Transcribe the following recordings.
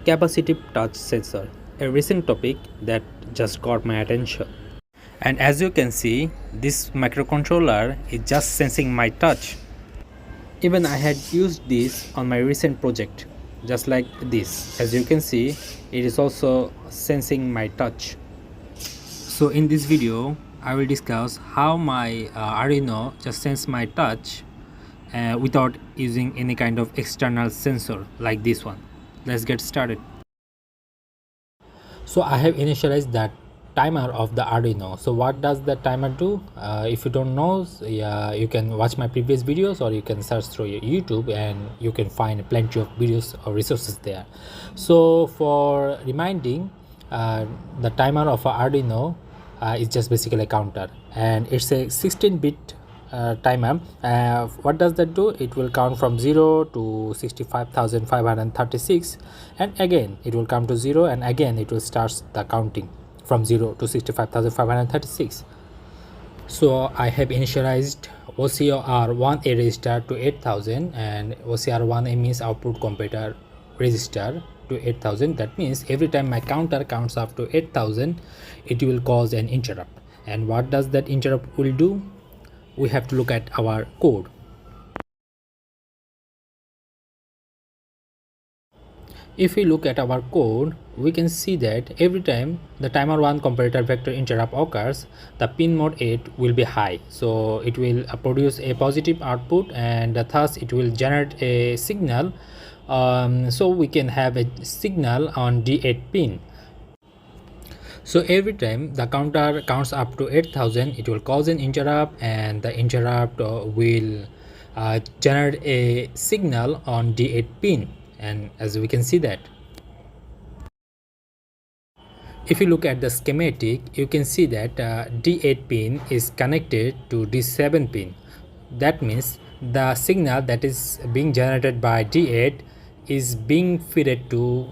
capacitive touch sensor, a recent topic that just got my attention. And as you can see, this microcontroller is just sensing my touch. Even I had used this on my recent project, just like this. As you can see, it is also sensing my touch. So in this video, I will discuss how my Arduino just sense my touch without using any kind of external sensor like this one. Let's get started. So I have initialized that timer of the Arduino. So what does the timer do? If you don't know, you can watch my previous videos, or you can search through your YouTube and you can find plenty of videos or resources there. So for reminding, the timer of a Arduino is just basically a counter, and it's a 16-bit timer. What does that do? It will count from 0 to 65,536, and again it will come to 0, and again it will start the counting from 0 to 65,536. So I have initialized OCR1A register to 8000, and OCR1A means output comparator resistor to 8000. That means every time my counter counts up to 8000, it will cause an interrupt. And what does that interrupt will do? We have to look at our code. If we look at our code, we can see that every time the timer 1 comparator vector interrupt occurs, the pin mode 8 will be high. So it will produce a positive output, and thus it will generate a signal. So we can have a signal on D8 pin. So every time the counter counts up to 8000, it will cause an interrupt, and the interrupt will generate a signal on D8 pin. And as we can see that, if you look at the schematic, you can see that D8 pin is connected to D7 pin. That means the signal that is being generated by D8 is being fed to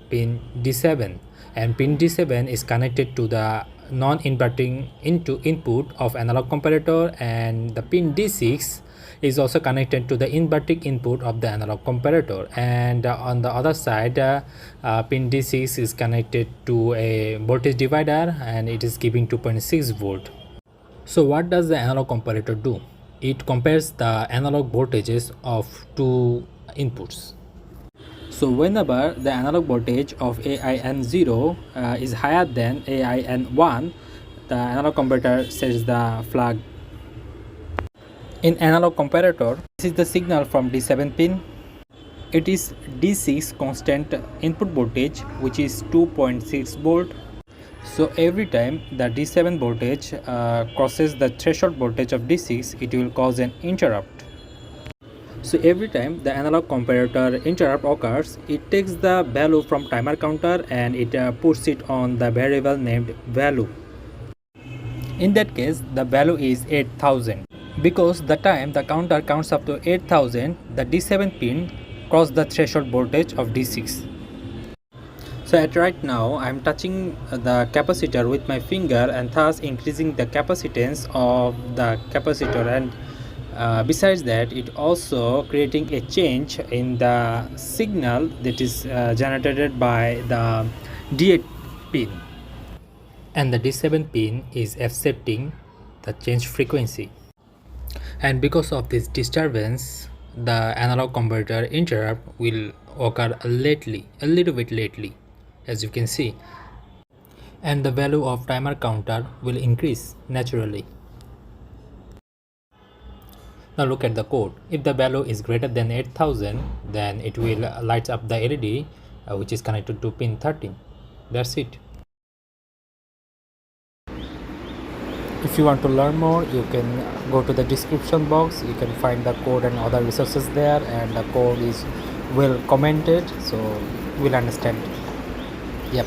pin D7, and pin D7 is connected to the non-inverting input of analog comparator, and the pin D6 is also connected to the inverting input of the analog comparator, and on the other side, pin D6 is connected to a voltage divider, and it is giving 2.6 volt. So what does the analog comparator do? It compares the analog voltages of two inputs. So whenever the analog voltage of AIN0 is higher than AIN1, the analog comparator sets the flag. In analog comparator, this is the signal from D7 pin. It is D6 constant input voltage, which is 2.6 volt. So every time the D7 voltage crosses the threshold voltage of D6, it will cause an interrupt. So every time the analog comparator interrupt occurs, it takes the value from timer counter and it puts it on the variable named value. In that case, the value is 8000. Because the time the counter counts up to 8000, the D7 pin crossed the threshold voltage of D6. So at right now, I am touching the capacitor with my finger, and thus increasing the capacitance of the capacitor, and besides that, it also creating a change in the signal that is generated by the D8 pin, and the D7 pin is accepting the change frequency. And because of this disturbance, the analog comparator interrupt will occur a little bit lately, as you can see, and the value of timer counter will increase naturally. Now look at the code. If the value is greater than 8000, then it will light up the LED which is connected to pin 13. That's it. If you want to learn more, you can go to the description box. You can find the code and other resources there, and the code is well commented, so we'll understand. Yep.